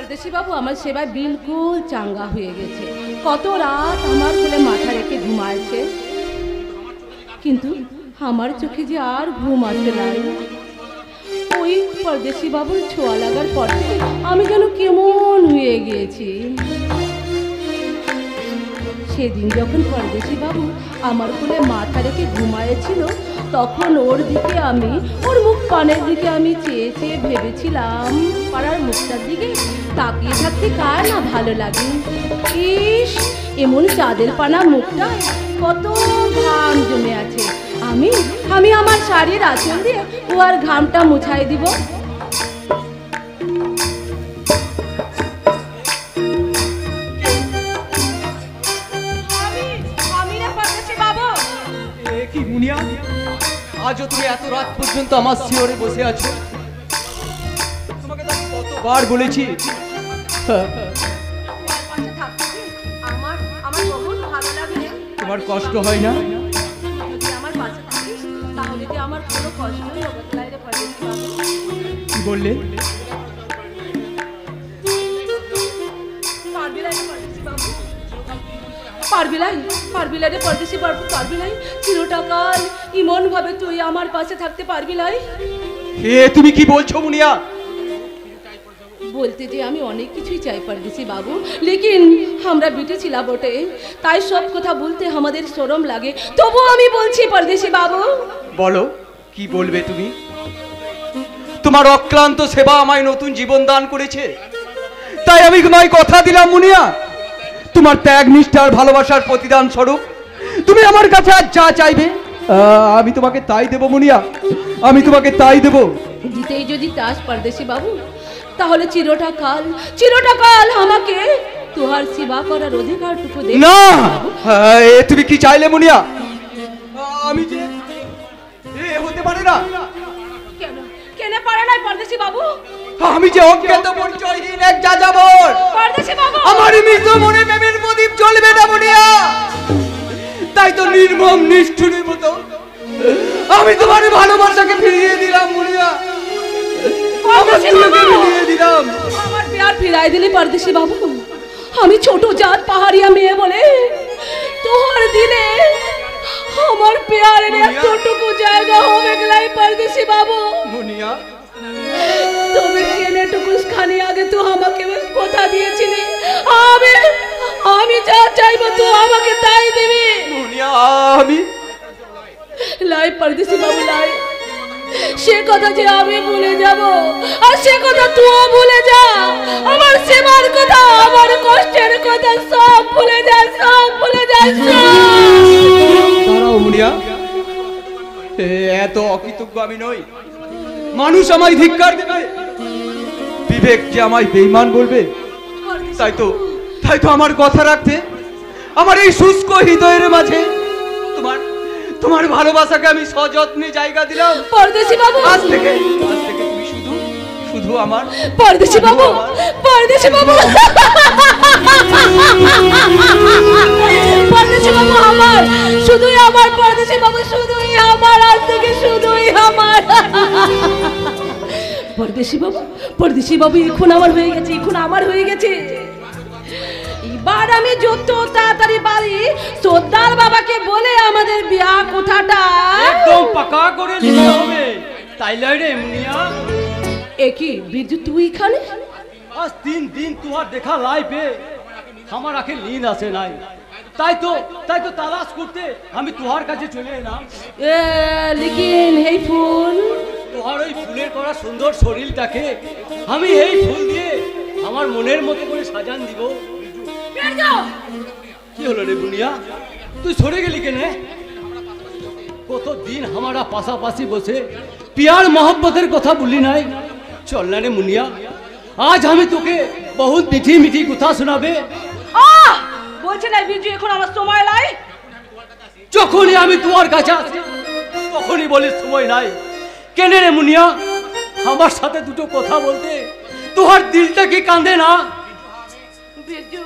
परदेशी बाबू আমার সেবা বিলকুল চাঙ্গা হয়ে গেছে। কত রাত আমার কোলে মাথা রেখে ঘুমাইছে, কিন্তু আমার চোখে যে আর ঘুম আসে নাই। ওই परदेशी বাবুর ছোঁয়া লাগার পর থেকে আমি যেন কেমন হয়ে গিয়েছি। সেদিন যখন परदेशी বাবু আমার কোলে মাথা রেখে ঘুমায়েছিল, তখন ওর দিকে আমি, ওর মুখ পানের দিকে আমি চেয়ে চেয়ে ভেবেছিলাম, পাড়ার মুখটার দিকে তাকিয়ে থাকতে কার না ভালো লাগে। ইস, এমন চাঁদের পানা মুখটা, কত ঘাম জমে আছে। আমি আমি আমার শাড়ির আঁচল দিয়ে ও আর ঘামটা মুছাই দিব। আজও তুমি এত রাত পর্যন্ত আমার শিয়রে বসে আছো। তোমাকে তো কতবার বলেছি তোমার কষ্ট হয় না? কি বললে? परदेशी बाबू पारबी लाई, চিরটাকাল ইমন ভাবে তুই আমার পাশে থাকতে পারবি লাই? তুমি কি বলছো মুনিয়া? বলতে যে আমি অনেক কিছুই চাই परदेशी বাবু, লেকিন আমরা বিটে ছিলা বটে, তাই সব কথা বলতে আমাদের শরম লাগে। তবু আমি বলছি परदेशी বাবু। বলো, কি বলবে তুমি? তোমার অক্লান্ত সেবা আমায় নতুন জীবন দান করেছে, তাই আমি তোমায় কথা দিলাম মুনিয়া, তোমার ত্যাগ নিষ্ঠার ভালোবাসার প্রতিদান স্বরূপ তুমি আমার কাছে আজ যা চাইবে আমি তোমাকে তাই দেব মুনিয়া, আমি তোমাকে তাই দেব। দিতেই যদি চাস परदेशी বাবু, তাহলে চিরটাকাল আমাকে তোহার সেবা করার অধিকারটুকু দে। না, তুমি কি চাইলে মুনিয়া? আমি যে হতে পারে না। কেন কেন পারে না परदेशी বাবু? আমি যে অজ্ঞাত পরিচয়হীন এক যাযাবর, परदेशी বাবু। আমার মৃত মনে প্রেমের প্রদীপ জ্বলবে না মুনিয়া, তাই তো নির্মম নিষ্ঠুরের মতো আমি তোমার ভালোবাসাকে ফিরিয়ে দিলাম মুনিয়া, আমার তুলকে ফিরিয়ে দিলাম। আমার প্যার ফিরাই দিলি परदेशी বাবু। আমি ছোট জাত পাহাড়িয়া মেয়ে বলে তোর দিলে আমার প্যারের এতটুকু জায়গা হবে গলাই परदेशी বাবু। মুনিয়া, তুমি কেনেটুকু খানি আগে তো আমাকে কথা দিয়েছিলি, আমি যা চাইবো তো আমাকে তাই দিবি। মুনিয়া, আমি লাই परदेशी বাবু লাই, সে কথা যে আমি ভুলে যাব, আর সে কথা তুইও ভুলে যা। আমার সেবার কথা, আমার কষ্টের কথা সব ভুলে যা, সব ভুলে যা। দাঁড়াও মুনিয়া, এত অকৃতজ্ঞ আমি নই। মানুষ আমায় ধিক্কার দেবে, বিবেক যে আমায় বেঈমান বলবে, তাই তো আমার কথা রাখতে আমার এই শুষ্ক হৃদয়ের মাঝে তোমার ভালোবাসাকে আমি সযত্নে জায়গা দিলাম। परदेशी বাবু, আজ থেকে তুমি শুধু আমার परदेशी বাবু, परदेशी বাবু, परदेशी বাবু আমার, শুধুই আমার परदेशी বাবু, শুধুই আমার, আজ থেকে শুধুই আমার। परदेशी বাবু এখন আমার হয়ে গেছে, এখন আমার হয়ে গেছে। এবার আমি যত তাড়াতাড়ি পারি সর্দার বাবাকে বলে আমাদের বিয়া কথাটা একদম পাকা করে দিতে হবে, তাই লয় রে মুনিয়া? একই বিরজু, তুই এখানে? আজ 3 দিন তোমার দেখা লাইফে আমার আখে নীন্দ আসে নাই, তাই তো তালাশ করতে আমি তোমার কাছে চলে এলাম। লেকিন এই ফুল, তোমার ওই ফুলের করা সুন্দর শরীরটাকে আমি এই ফুল দিয়ে আমার মনের মতো করে সাজান দিব। কি হলো রে বুনিয়া, তুই সরে গেলি কেনে? কতদিন আমরা পাশাপাশি বসে পিয়ার মহব্বতের কথা বলি নাই? চল না রে মুনিয়া, আজ আমি তোকে বহুত মিঠি মিঠি কথা শোনাবে। বলছে না বিরজু এখন আমার সময় নাই। যখনই আমি তোমার কাছে আসি তখনই বলিস সময় নাই। কেনে রে মুনিয়া, আমার সাথে দুটো কথা বলতে তোমার দিলটা কি কাঁদে না? বিরজু,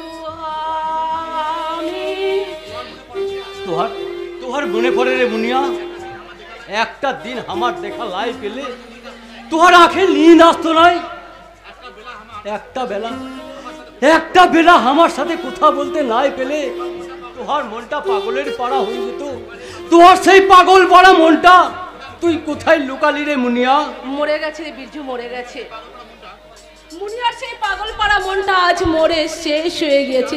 তোহার মনে পড়ে রে মুনিয়া, একটা দিন আমার দেখা লাই পেলে তোহার আঁখে নীন্দ আসতো নাই? একটা বেলা আমার সাথে কথা বলতে নাই পেলে তোমার মনটা পাগলের পাড়া হয়ে যেত। তোমার সেই পাগল পাড়া মনটা তুই কোথায় লুকালি রে মুনিয়া? মরে গেছে রে বিরজু, মরে গেছে। মুনিয়ার সেই পাগল পাড়া মনটা আজ মরে শেষ হয়ে গিয়েছে।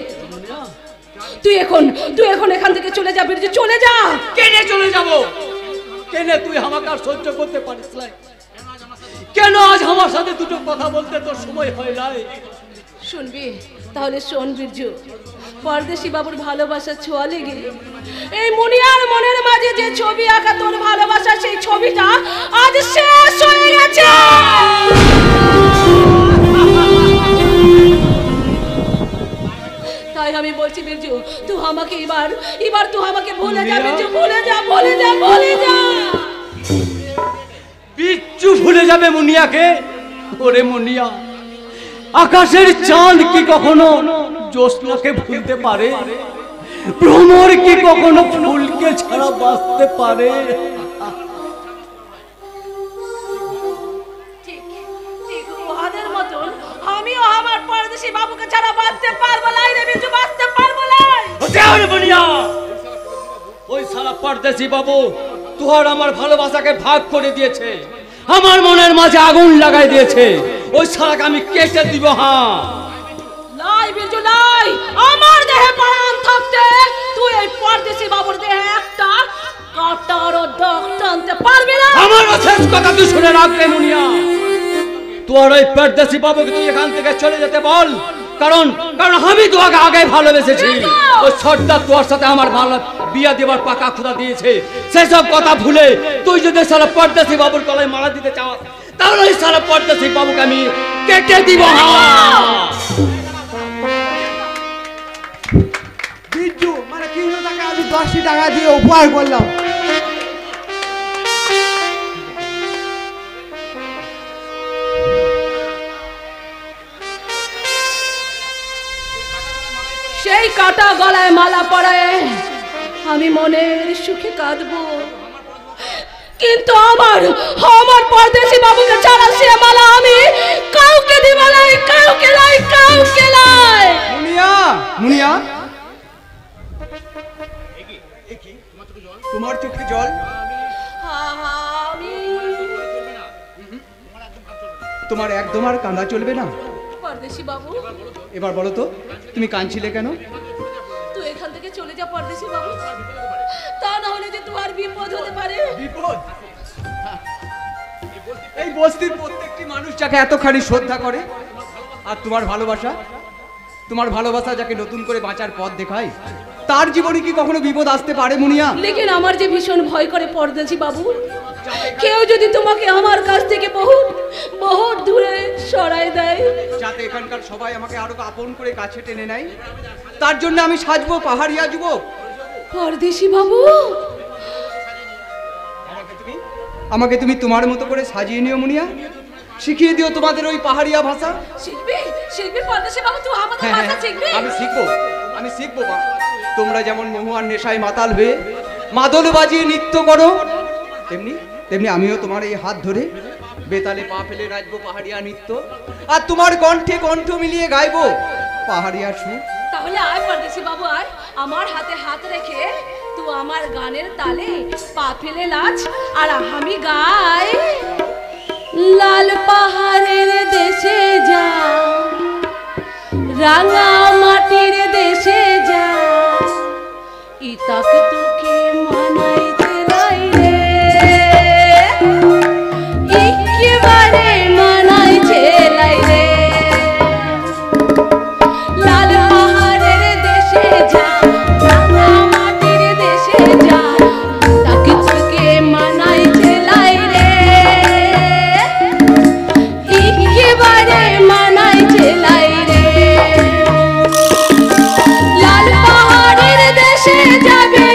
তুই এখন এখান থেকে চলে যা বিরজু, চলে যা। কেনে চলে যাব? কেনে তুই আমাকে আর সহ্য করতে পারিস নাই? কেন আজ আমার সাথে দুটো কথা বলতে তোর সময় হয় নাই? শুনবি? তাহলে শোন বিরজু, পরদেশি বাবুর ভালোবাসা ছোঁয়া লেগে এই মুনিয়ার মনের মাঝে যে ছবি আঁকা তোর ভালোবাসা, সেই ছবিটা আজ শেষ হয়ে গেছে। তাই আমি বলছি বিরজু, তুই আমাকে এবার তুই আমাকে ভুলে যা বিরজু, ভুলে যা। বিচ্ছু ভুলে যাবে মুনিয়াকে? ওরে মুনিয়া, আকাশের চাঁদ কি কখনো জ্যোৎস্নাকে ভুলতে পারে? ভ্রমর কি কখনো ফুলকে ছাড়া বাঁচতে পারে? ঠিক ওদের মতন আমিও আমার পরদেশি বাবুকে ছাড়া বাঁচতে পারবো না রে বিরজু, বাঁচতে পারবো না। মুনিয়া, ওই সারা পরদেশি বাবু তোর আমার ভালোবাসাকে ভাগ করে দিয়েছে, আমার মনের মাঝে আগুন লাগাই দিয়েছে। ওই সারাকে আমি কেটে দিব। হ্যাঁ লাই বিরজু লাই, আমার দেহে প্রাণ থাকতে তুই এই পরদেশি বাবুর দেহে একটা কাটারও দাগ টানতে পারবি না। আমার শেষ কথা তুই শুনে রাখবে মুনিয়া, তোর ওই পরদেশি বাবুকে তুই এখান থেকে চলে যেতে বল। কারণ আমি তোকে আগে ভালোবেসেছি। ওই সর্দার তোর সাথে আমার ভালো বিয়া দেবার পাকা খুদা দিয়েছে। সেসব কথা ভুলে তুই যদি সারা পরদেশি বাবুর গলায় মালা দিতে চাও, তাহলে ওই সারা পরদেশি বাবুকে আমি কেটে দিব। বিরজু মানে কিলো টাকা আমি 10টি টাকা দিয়ে উপহার করলাম। সেই কাটা গলায় মালা পরায় আমি মনের সুখে কাঁদবো, কিন্তু আমার পরদেশি বাবুকে ছাড়া সে মালা আমি কাউকে দিব না, কাউকে লাই। মুনিয়া, তোমার চোখে জল? আমি তোমার একদম আর কান্না চলবে না? পরদেশি বাবু, এবার বলো তো তুমি কাঁদছিলে কেন? তুই এখান থেকে চলে যা পরদেশি বাবু, তা না হলে যে তোমার বিপদ হতে পারে। বিপদ? এই বস্তির প্রত্যেকটি মানুষ যাকে এতখানি শ্রদ্ধা করে, আর তোমার ভালোবাসা যাকে নতুন করে বাঁচার পথ দেখায়, তার জীবনে কি কখনো বিপদ আসতে পারে মুনিয়া? লেকিন আমার যে ভীষণ ভয় করে পরদেশি বাবু, কেউ যদি তোমাকে আমার কাছ থেকে বহুত দূরে সরাই দেয়, যাতে এখানকার সবাই আমাকে আরো আপন করে কাছে টেনে নেয়, তার জন্য আমি সাজবো পাহাড়িয়া যুবক। পরদেশি বাবু, আমাকে তুমি তোমার মতো করে সাজিয়ে নিও মুনিয়া, শিখিয়ে দিও তোমাদের ওই পাহাড়িয়া ভাষা। শিখবি পরদেশি বাবু, তুই আমাদের ভাষা শিখবি? আমি শিখবো মা। তোমরা যেমন মহুয়ার নেশায় মাতাল হয়ে মাদল বাজিয়ে নৃত্য করো, তেমনি আমিও তোমার এই হাত ধরে বেতালে পা ফেলে নাচবো পাহাড়িয়া নৃত্য, আর তোমার কণ্ঠে কণ্ঠ মিলিয়ে গাইবো পাহাড়িয়া সুর। তাহলে আয় পরদেশি বাবু, আয় আমার হাতে হাত রেখে তুই আমার গানের তালে পা ফেলে নাচ, আর আমি গাই। লাল পাহাড়ের দেশে যা, রাঙা মাটির দেশে যা, ইতাক তোকে মানাইতে লাই রে, একেবারে মানাইতে লাই রে। লাল পাহাড়ের দেশে যা, রাঙা মাটির দেশে যা, তাক তোকে মানাইতে লাই রে, একেবারে মানাইতে লাই রে। লাল পাহাড়ের দেশে যাবে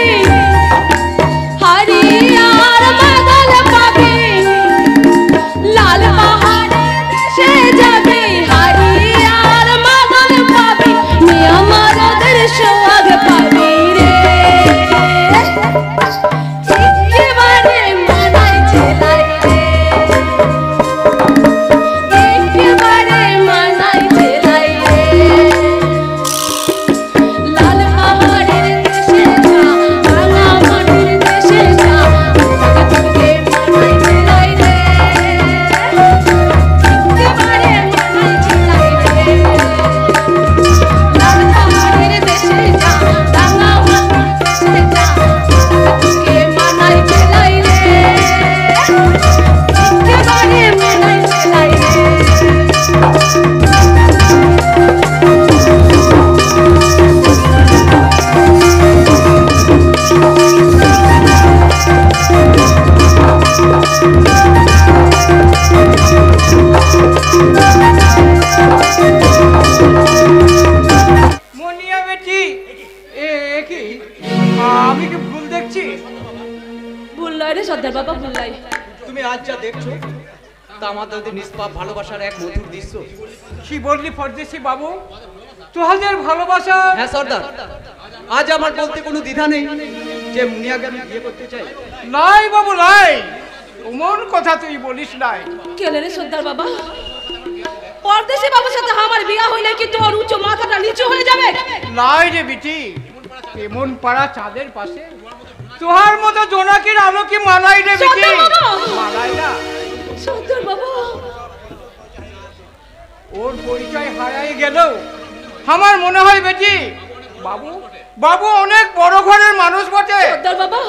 সর্দার বাবা বললাই। তুমি আজ যা দেখছো তা আমাদের নিষ্পাপ ভালোবাসার এক মধুর দৃশ্য। কি বললি পরদেশি বাবু, তোহাদের ভালোবাসা? হ্যাঁ সর্দার, আজ আমার বলতে কোনো দ্বিধা নেই যে মুনিয়াকে আমি বিয়ে করতে চাই। নাই বাবু নাই, এমন কথা তুই বলিস নাই। কেলে রে সর্দার বাবা? পরদেশি বাবুর সাথে আমার বিয়া হইলে কি তোর উচ্চ মাথাটা নিচু হয়ে যাবে? নাই রে বিটি, এমন পাড়া চাঁদের পাশে তোহার মতো জোনাকির আলো কি মানাই রে বিটি? সর্দার বাবা! মানাই না। সর্দার বাবা, ওর পরিচয় হারাই গেল আমার মনে হয় বেটি। বাবু বাবু অনেক বড় ঘরের মানুষ বটে, সর্দার বাবা,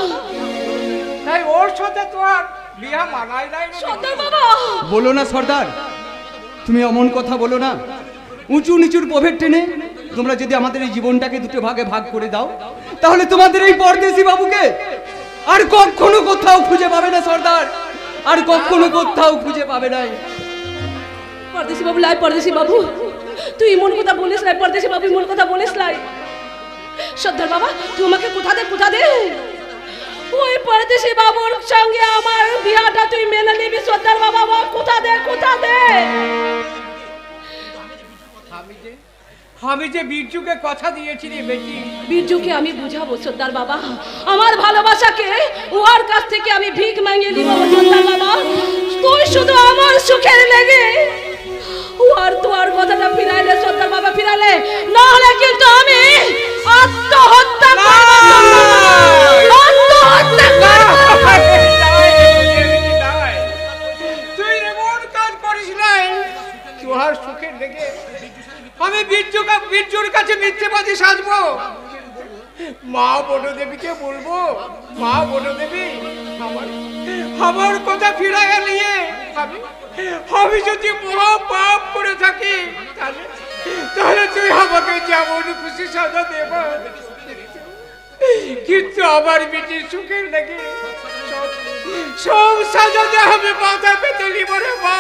তাই ওর সাথে তোর বিয়া মানাই নাই রে বিটি। সর্দার বাবা। বলো না সর্দার, তুমি অমন কথা বলো না। উঁচু নিচুর প্রভেদ টেনে তোমরা যদি আমাদের এই জীবনটাকে দুটো ভাগে ভাগ করে দাও, তাহলে তোমাদের এই পরদেশি বাবুকে আর কখনো কোথাও খুঁজে পাবে না সর্দার, আর কখনো কোথাও খুঁজে পাবে না। পরদেশি বাবু লাই, পরদেশি বাবু তুই এমন কথা বলিস লাই, পরদেশি বাবু এমন কথা বলিস লাই। সর্দার বাবা তুই আমাকে কোথা দে ওই পরদেশি বাবুর সঙ্গে আমার বিয়াটা তুই মেনে নিবি। সর্দার বাবা কোথা দে। আমি যে বীরজুকে কথা দিয়েছি রে বেটি। বীরজুকে আমি বুঝাবো সর্দার বাবা, আমার ভালোবাসাকে ওর কাছ থেকে আমি ভিক মাঙ্গিয়ে নিব সর্দার বাবা। তুই শুধু আমার সুখের লেগে ওর তোর কথাটা ফিরাইলে সর্দার বাবা, ফিরাইলে না হলে কিন্তু আমি আত্মহত্যা করব। তুই এমন কাজ করিস নাই। তোহার সুখের লেগে আমি বীরজুর কাছে মিথ্যেবাদী সাজবো? মা বনদেবীকে বলবো, মা বনদেবী আমার কথা ফিরাইয়া নিয়ে আমি যদি মহা পাপ করে থাকি তাহলে তুই আমাকে যেমন খুশি সাজা দেব, কিন্তু আমার বেটির সুখের লেগে সব সাজাতে আমি মাথা পেতে নিব রে মা,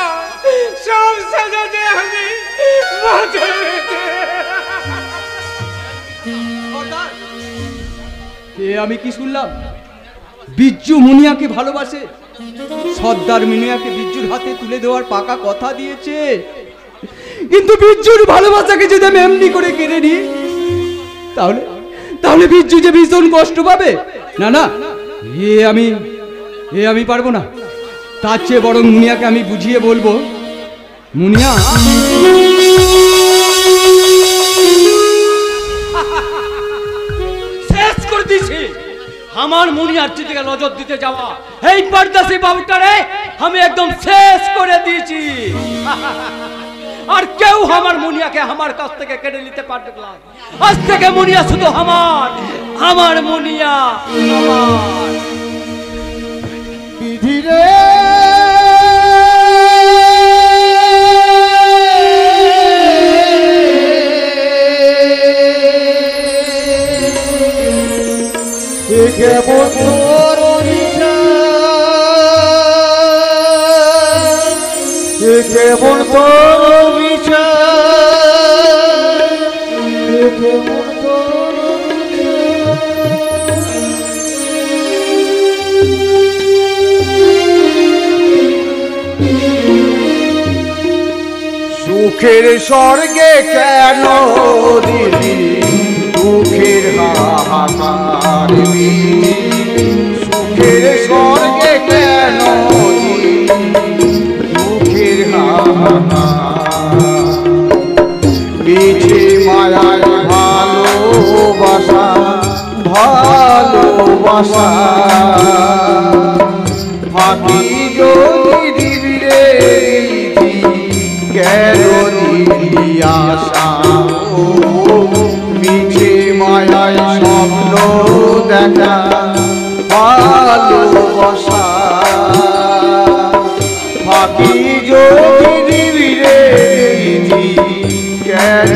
সব সাজাতে আমি মাথা পেতে। আমি কি শুনলাম? বিজ্জু মুনিয়াকে ভালোবাসে, সর্দার মুনিয়াকে বিজ্জুর হাতে তুলে দেওয়ার পাকা কথা দিয়েছে। কিন্তু বিজ্জুর ভালোবাসাকে যদি আমি এমনি করে কেড়ে নিই, তাহলে বিজ্জু যে ভীষণ কষ্ট পাবে। না আমি পারবো না। তার চেয়ে বরং মুনিয়াকে আমি বুঝিয়ে বলবো, মুনিয়া শেষ করে দিছি। আমার মুনিয়ার দিকে নজর দিতে যাওয়া এই পরদেশি বাবুটারে আমি একদম শেষ করে দিয়েছি। আর কেউ আমার মুনিয়াকে আমার কাছ থেকে কেড়ে নিতে পারবে না। আজ থেকে মুনিয়া শুধু আমার মুনিয়া আমার। বিধিরে কেমন তোর বিচার, কেমন তোর বিচার, কেমন তোর সুখের স্বর্গে কেন দিলি দুঃখের হাহাকার, সুখের স্বর্গে কেন দিলি দুঃখের হাহাকার, মিছে মায়ার ভালোবাসা ফাঁকি যদি দিবি রে কেন দিবি আশা, মিছে মায়ায় স্বপ্ন দেখা ভালোবাসা, ফাঁকি যদি দিবি রে কেন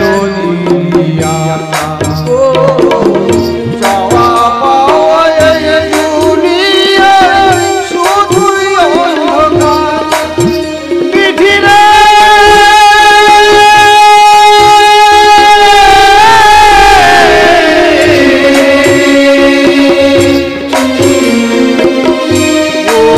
দিবি আশা, চাওয়া পাওয়া এই দুনিয়ায় শুধুই অন্ধকার, বিধিরে ও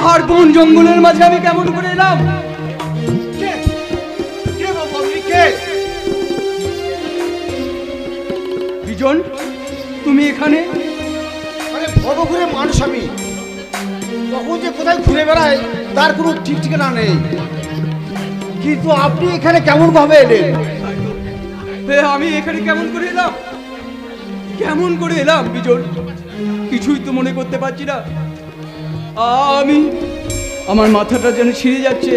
পাহাড় বন জঙ্গলের মাঝে আমি কেমন করে এলাম? বিজন, তুমি এখানে? মানে ভবঘুরে মানুষ আমি, তখন যে কোথায় ঘুরে বেড়ায় তার কোনো ঠিক ঠিকানা নেই। কিন্তু আপনি এখানে কেমন ভাবে এলেন? আমি এখানে কেমন করে এলাম? কেমন করে এলাম বিজন? কিছুই তো মনে করতে পারছি না। আমার মাথাটা যেন ছিঁড়ে যাচ্ছে।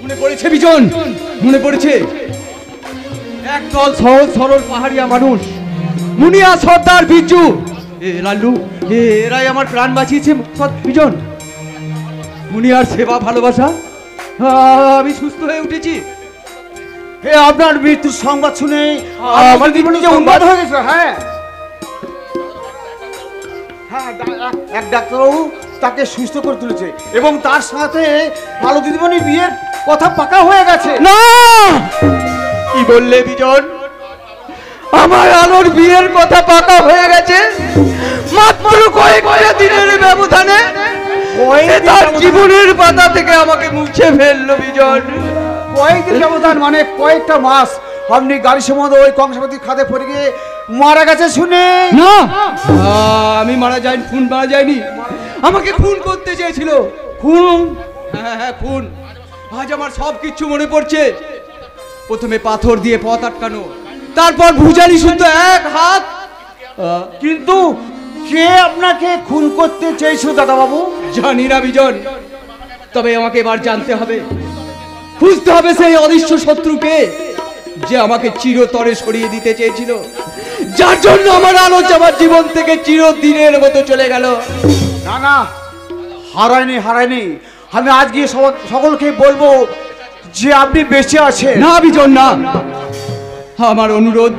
মনে পড়েছে বিজন, মনে পড়েছে। একদল সহজ সরল পাহাড়িয়া মানুষ, মুনিয়া, সর্দার, বিজ্জু, লাল্লু, এরাই আমার প্রাণ বাঁচিয়েছে। বিজন, মুনিয়ার সেবা ভালোবাসা আমি সুস্থ হয়ে উঠেছি। আপনার মৃত্যুর সংবাদ শুনে আমার জীবনে যে উন্মাদ হয়ে গেছে। হ্যাঁ হ্যাঁ, এক ডাক্তারবাবু তাকে সুস্থ করে তুলেছে এবং তার সাথে আলো দিদিমণির বিয়ের কথা পাকা হয়ে গেছে। না, কি বললে বিজন? আমার আলোর বিয়ের কথা পাকা হয়ে গেছে মাত্র কয়েকটা দিনের ব্যবধানে? তার জীবনের পাতা থেকে আমাকে মুছে ফেললো বিজন। কয়েকদিন ব্যবধান মানে কয়েকটা মাস। আপনি গাড়ি সম্বন্ধ ওই কংসাবতী খাদে পড়ে গিয়ে মারা গেছে শুনে? না, আমি মারা যাইনি, খুন মারা যায়নি। আমাকে খুন করতে চেয়েছিল। খুন? হ্যাঁ, খুন। আজ আমার সব কিছু মনে পড়ছে। প্রথমে পাথর দিয়ে পথ আটকানো, তারপর ভুজালি শুদ্ধ এক হাত। কিন্তু কে আপনাকে খুন করতে চেয়েছিল দাদাবাবু? জানি না বিজন, তবে আমাকে এবার জানতে হবে, খুঁজতে হবে সেই অদৃশ্য শত্রুকে যে আমাকে চিরতরে সরিয়ে দিতে চেয়েছিল, যার জন্য আমার আলো আমার জীবন থেকে চিরদিনের মতো চলে গেল। না না, হারায়নি। আমি আজ গিয়ে সকলকে বলবো যে আপনি বেঁচে আছেন। না বিজন, না, আমার অনুরোধ,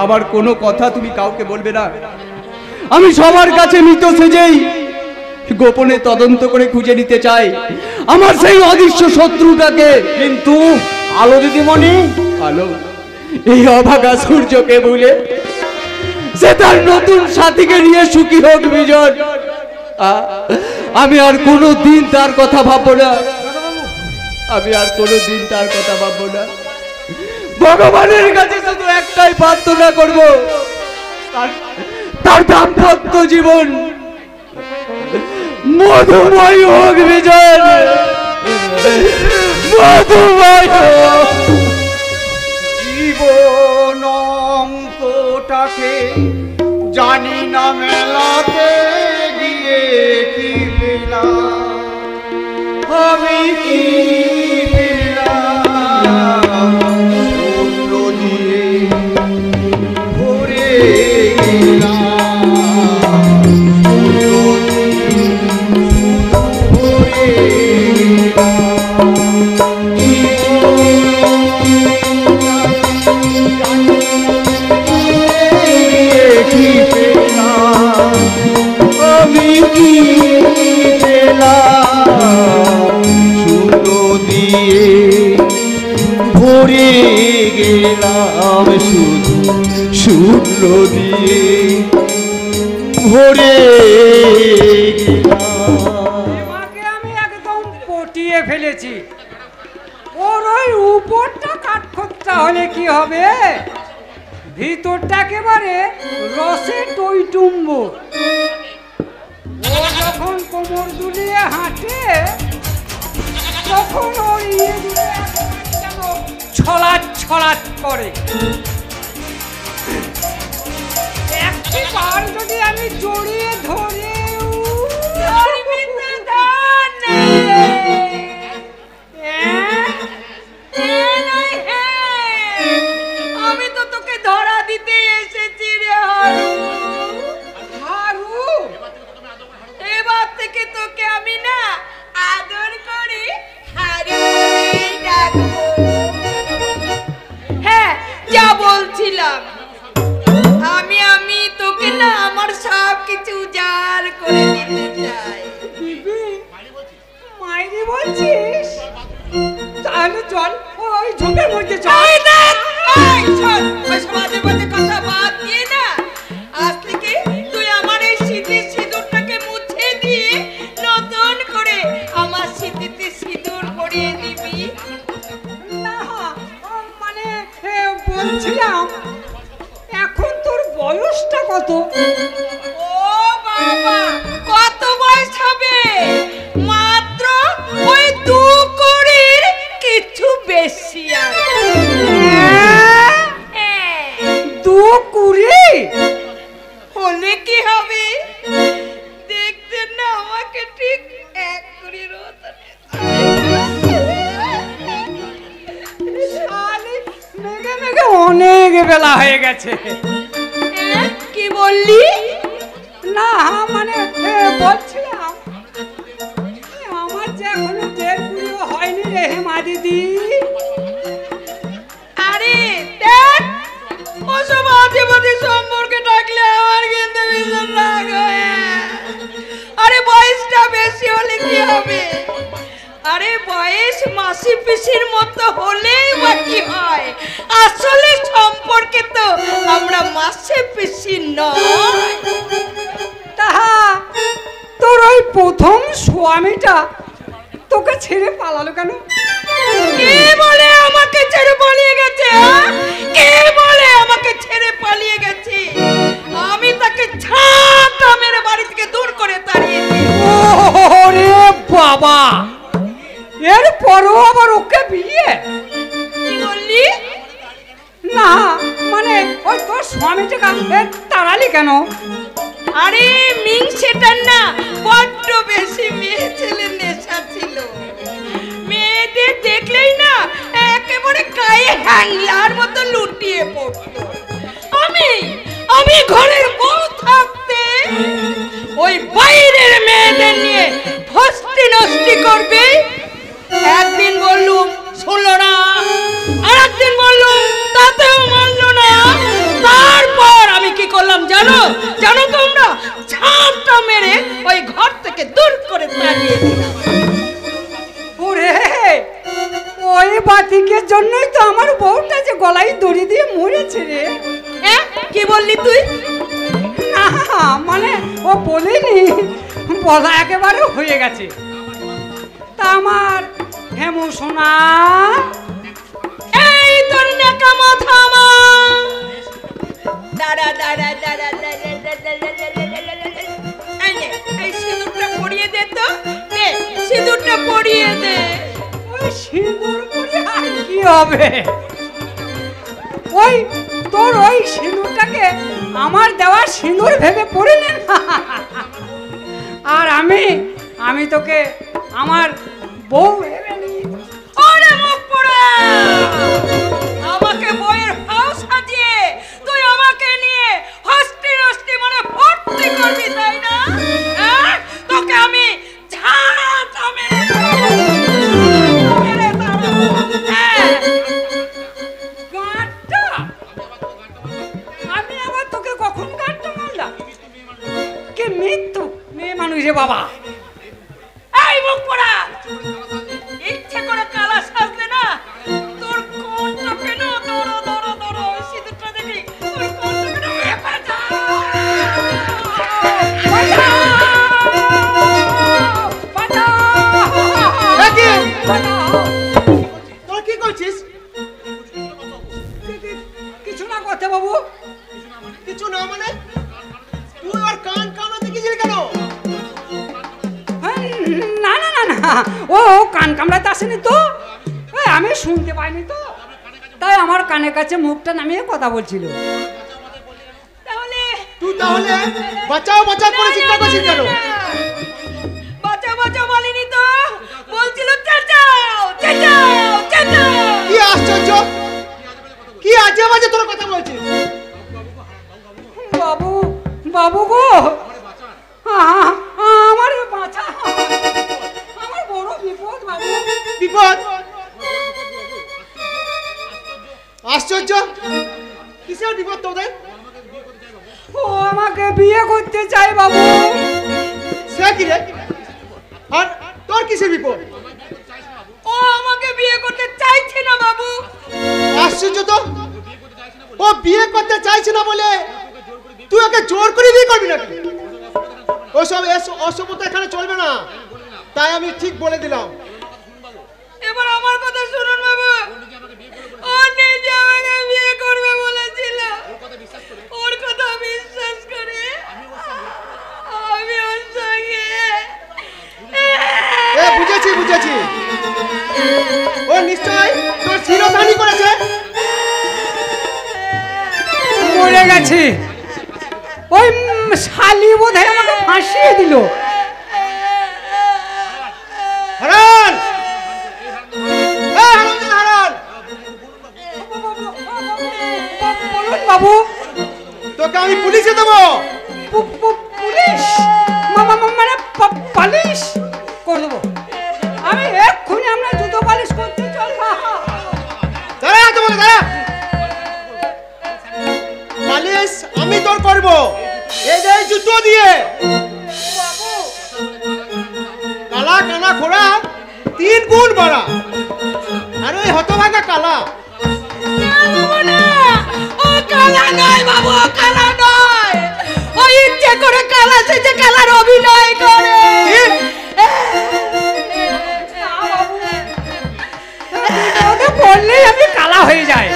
আমার কোনো কথা তুমি কাউকে বলবে না। আমি সবার কাছে মৃত সেজেই গোপনে তদন্ত করে খুঁজে নিতে চাই আমার সেই অদৃশ্য শত্রুটাকে। কিন্তু আলো দিদিমণি? আলো এই অভাগা সূর্যকে ভুলে সে তার নতুন সাথীকে নিয়ে সুখী হোক বিজন। আমি আর কোনো দিন তার কথা ভাববো না। আমি আর কোনো দিন তার কথা ভাববো না। ভগবানের কাছে শুধু একটাই প্রার্থনা করব, তার দাম্পত্য জীবন মধুময় হোক বিজন, মধুময় হোক। জীবন অঙ্কটাকে জানি না মেলাতে গিয়ে কি পেলাম, আমি কি পেলাম? শূন্য দিয়ে ভরে গেলাম, শূন্য দিয়ে ভরে আমি কি পেলাম? শূন্য দিয়ে ভরে গেলাম, শুধু শূন্য দিয়ে ভরে গেলাম। তোমাকে আমি একদম পটিয়ে ফেলেছি। ওর ওই উপরটা কাঠখোট্টা হলে কি হবে, ভিতরটা একেবারে রসে টইটুম্ব। ও যখন কোমর দুলিয়ে হাঁটে তখন ওর ইয়েগুলো যেন ছলাৎ ছলাৎ করে। একটি বার যদি আমি জড়িয়ে ধরে আমি তো তোকে ধরা দিতে এসেছি রে হারু। এবার থেকে তোকে আমি না আদর করে হারু ডাকবো। হ্যাঁ, যা বলছিলাম, আমি তোকে না আমার সব কিছু কত? ও বাবা, কত বয়স হবে? মাত্র ওই 2 কুড়ির কিছু বেশি আর হ্যাঁ, 2 কুড়ি? হলে কি হবে? দেখতে না আমাকে ঠিক 1 কুড়ির মতো। শালি, মেঘে মেঘে অনেক বেলা হয়ে গেছে। কি বললি? না মানে বলছিলাম আমার যে এখনো 1.5 কুড়িও হয়নি রে হেমা দিদি। আরে দেখ, ওসব আজেবাজে সম্পর্কে ডাকলে আমার কিন্তু ভীষণ রাগ হয়। আরে বয়সটা বেশি হলে কি হবে? আরে বয়স মাসি পিসির মতো হলেই বা কি হয়? আসলে সম্পর্কে তো আমরা মাসি পিসি নয়। তাহা তোর ওই প্রথম স্বামীটা তোকে ছেড়ে পালালো কেন? কে বলে আমাকে ছেড়ে পালিয়ে গেছে? কে বলে আমাকে ছেড়ে পালিয়ে গেছে? আমি তাকে ঝাঁটা মেরে বাড়ি থেকে দূর করে তাড়িয়েছি। ওরে বাবা, এরপরও আবার ওকে বিয়ে? কি বললি? না মানে ওই তোর স্বামীটাকে তাড়ালি কেন? আরে মিং সেটার না বড্ড বেশি মেয়ে ছেলে নেশা ছিল। মেয়েদের দেখলেই না একেবারে গায়ে হ্যাংলার মতো লুটিয়ে পড়তো। আমি ঘরের বউ থাকতে ওই বাইরের মেয়েদের নিয়ে ফস্তি নষ্টি করবে। একদিন বললুম শুনলো না, আর একদিন বললুম তাতেও মানলো না। তারপর আমি কি করলাম জানো? জানো তোমরা? ঝাঁটা মেরে ওই ঘর থেকে দূর করে তাড়িয়ে দিলাম। ওরে, ওই বাতিকের জন্যই তো আমার বউটা যে গলায় দড়ি দিয়ে মরেছে রে। হ্যাঁ, কি বললি তুই? না মানে ও বলিনি, বলা একেবারে হয়ে গেছে। তা আমার হেমু সোনা, এই তোর নেকা মাথা মা। দাঁড়া দাঁড়া দাঁড়া দাঁড়া এই নে, এই সিঁদুরটা পরিয়ে দে তো। নে, সিঁদুরটা পরিয়ে দে। ওই সিঁদুর পরে আর কি হবে? ওই তোর ওই সিঁদুরটাকে আমার দেওয়া সিঁদুর ভেবে পরে নে না। আর আমি তোকে আমার বউ ভেবে নিই। ওরে মুখ পোড়া, আমাকে বইয়ের হাউ সাজিয়ে তুই আমাকে নিয়ে হস্তি হস্তি মানে ভর্তি করবি, তাই না? হ্যাঁ, তোকে আমি ঝাঁটা মেরে তাড়াবো। হ্যাঁ, গাঁটটা? আমি আবার তোকে কখন গাঁটটা মারলাম? কে মৃত্যু মেয়ে মানুষ রে বাবা। এই মুখ পোড়া, ইচ্ছে করে কালা সাজলে না তোর কোনটা কেন ধরো ধরো ধরো ওই সিঁদুরটা দেখি ওই কোনটা কেন তোর কি করছিস? কিছু না করতে বাবু। কিছু না মানে তুই আর কান কামড়াতে গেছিলি কেন? না না না না, ও কান কামড়াতে আসেনি তো। আমি শুনতে পাইনি তো, তাই আমার কানের কাছে মুখটা নামিয়ে কথা বলছিল। তাহলে তুই তাহলে বাঁচাও বাঁচাও করে চিৎকার করছিস কেন? বাঁচাও বাঁচাও বলিনি তো, বলছিল চেঁচাও চেঁচাও চেঁচাও। কি আশ্চর্য, কি আজে বাজে তোর কথা বলছিস? বাবু বাবু গো, আমার বাঁচা, আমার বড় বিপদ বাবু। বিপদ? আশ্চর্য, কিসের বিপদ তোদের? ও আমাকে বিয়ে করতে চাই বাবু। সে কি রে? আর তোর কিসের বিপদ? ও আমাকে বিয়ে করতে চাইছে না বাবু। আশ্চর্য তো, ও বিয়ে করতে চাইছে না বলে তুই ওকে জোর করে বিয়ে করবি নাকি? ওসব অসভ্যতা এখানে চলবে না, তাই আমি ঠিক বলে দিলাম। এবার আমার কথা শুনুন বাবু, ও নিজে আমাকে বিয়ে করবে বলেছিল, ওর কথা বিশ্বাস শালি বোধহয় আমাকে ফাঁসিয়ে দিল। হারান হারান, বলুন বাবু। তোকে আমি পুলিশে দেবো। পুলিশ মানে পালিশ করে দেবো আমি এক্ষুনি। আমরা জুতো পালিশ করতে চলবো। দাঁড়া তো বলে দাঁড়া। পালিশ আমি তোর করবো এই যে জুতো দিয়ে। কালা কানা খোড়া 3 গুণ বাড়া। আর ওই হতভাগা কালা ও কালা নয় বাবু, কালা নয়। ও ইচ্ছে করে কালা সেজে কালার অভিনয় করে। ওকে বললেই আমি কালা হয়ে যাই।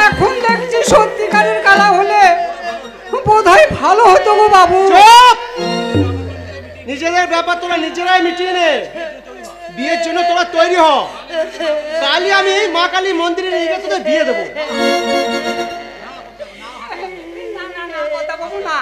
এখন দেখছি সত্যিকারের কালা হলে বোধহয় ভালো হতো গো বাবু। চুপ! নিজেদের ব্যাপার তোরা নিজেরাই মিটিয়ে নে। বিয়ের জন্য তোরা তৈরি হ। কালই আমি মা কালী মন্দিরে নিয়ে গিয়ে তোদের বিয়ে দেবো। না কথা বলবো না।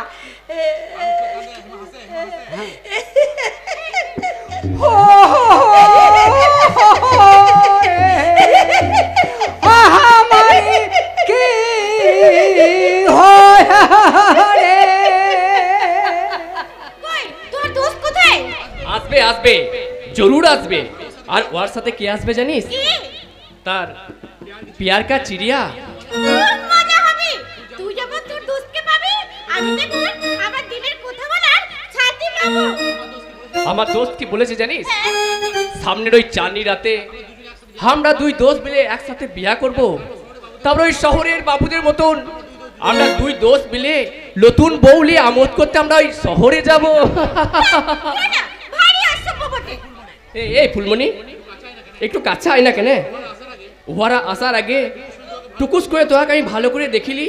আসবে আসবে, জরুর আসবে। আর ওর সাথে কে আসবে জানিস? তার পিয়ার কা চিড়িয়া। মজা হবে। তুই যখন তোর দোস্তকে পাবি, আমি তখন আমার দিনের কথা বলার ছাতি পাবো। আমার দোস্ত কি বলেছে জানিস? সামনের ওই চাঁদনি রাতে আমরা 2 দোস্ত মিলে একসাথে বিয়া করব। তারপর ওই শহরের বাবুদের মতন আমরা 2 দোস্ত মিলে নতুন বউ নিয়ে আমোদ করতে আমরা ওই শহরে যাব। ভারী অসভ্য বটে। এই ফুলমণি, একটু কাছে আয় না কেন? ওরা আসার আগে টুকুস করে তোকে আমি ভালো করে দেখিলি।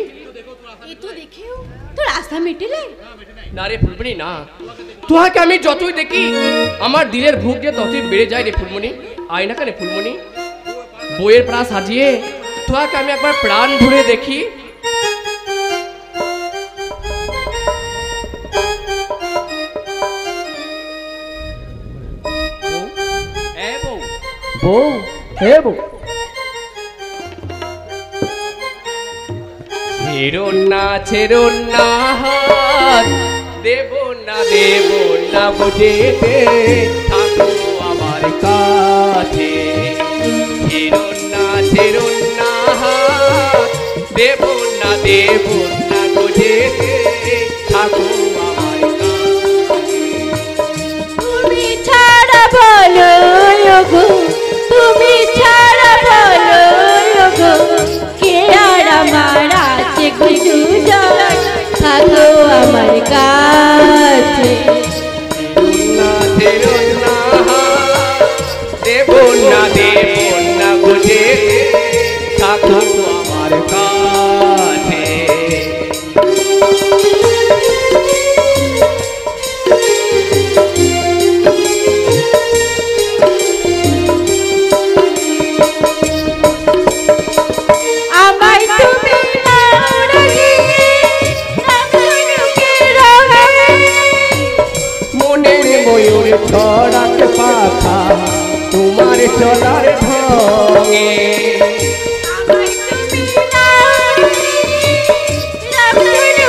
এ তো দেখেও তোর আশা মিটেলে। না রে ফুলমণি না, তোকে আমি যতই দেখি আমার দিলের ভুক যে ততই বেড়ে যায় রে ফুলমণি। আয় না কেন ফুলমণি, বইয়ের প্রাণ সাজিয়ে তোকে আমি একবার প্রাণ ভরে দেখি। বউ, হে বউ, ছেড়ো না হাত, দেব না বুঝেতে, থাকো আমার কাছে। ছেড়ো না হাত, দেব না বুঝেতে, থাকো আমার কাছে। তুমি ছাড়া বলো গো, তুমি ছাড়া বলো গো, কে আর আমার আছে গুজুজন, থাকো আমার কাছে। ছেড়ো না দেব না বুঝে, থাকো আমার কাছে। আমায় তুমি নাও রাগিয়ে, রাখুকে রঙে, মনের ময়ূর ছড়াক পাখা তোমার চলার ঢঙে। আমায় তুমি নাও রাগিয়ে, রাখুকে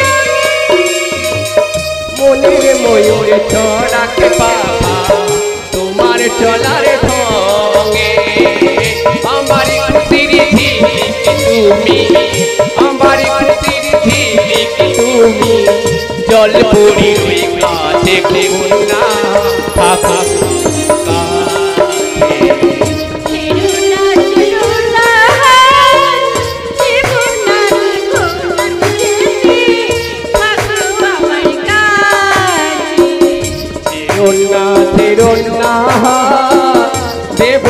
রঙে, মনের ময়ূর ছড়াক পাখা তোমার চলার ঢঙে। আমার খুশির ঝিলিক তুমি, আমার খুশির ঝিলিক তুমি, জল পড়ি রই কাছে কন্যা, থাকা চিরুনা জীবনা জীবন যেতে, থাকো আমার কাছে। ছেড়ো না দেব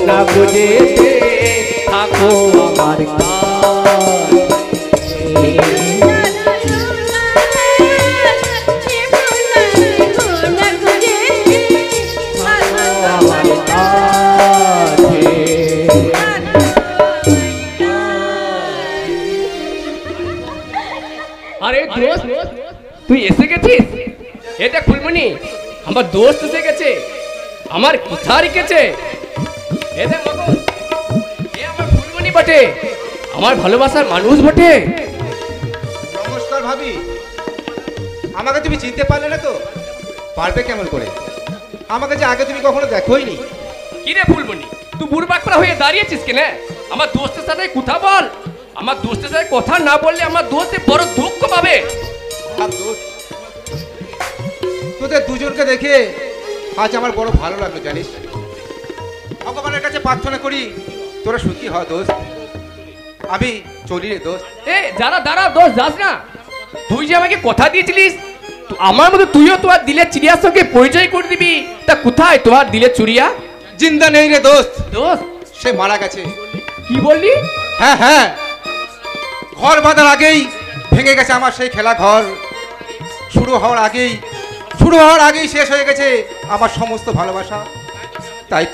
না বুঝেতে, থাকো আমার আরে দোস্ত তুই এসে গেছিস? এটা ফুলমণি আমার দোস্ত এসে গেছে, আমার কোথা রেখেছে। এটা মগন, এ আমার ফুলমণি বটে, আমার ভালোবাসার মানুষ বটে। নমস্কার ভাবি, আমাকে তুমি চিনতে পারলে না তো? পারবে কেমন করে? আমাকে যে আগে তুমি কখনো দেখোইনি। কি রে ফুলমণি, তুই বুড়বাকড়া হয়ে দাঁড়িয়েছিস কেন? আমার দোস্তের সাথে কথা বল। আমার দোস্তের সাথে কথা না বললে আমার দোস্ত বড় দুঃখ পাবে। তোদের দুজনকে দেখে আজ আমার বড় ভালো লাগলো জানিস। ভগবানের কাছে প্রার্থনা করি তোরা সুখী হ দোস্ত। আমি চলি রে দোস্ত। এ যারা দাঁড়া দোস্ত, যাস না। তুই যে আমাকে কথা দিয়েছিলিস আমার মতো তুইও তোমার দিলের চিড়িয়ার সঙ্গে পরিচয় করে দিবি, তা কোথায় তোমার দিলের চুরিয়া? জিন্দা নেই রে দোস্ত। দোস্ত সে মারা গেছে। কি বললি? হ্যাঁ হ্যাঁ, ঘর বাঁধার আগেই ভেঙে গেছে আমার সেই খেলা ঘর। শুরু হওয়ার আগেই শেষ হয়ে গেছে আমার সমস্ত ভালোবাসা। তাই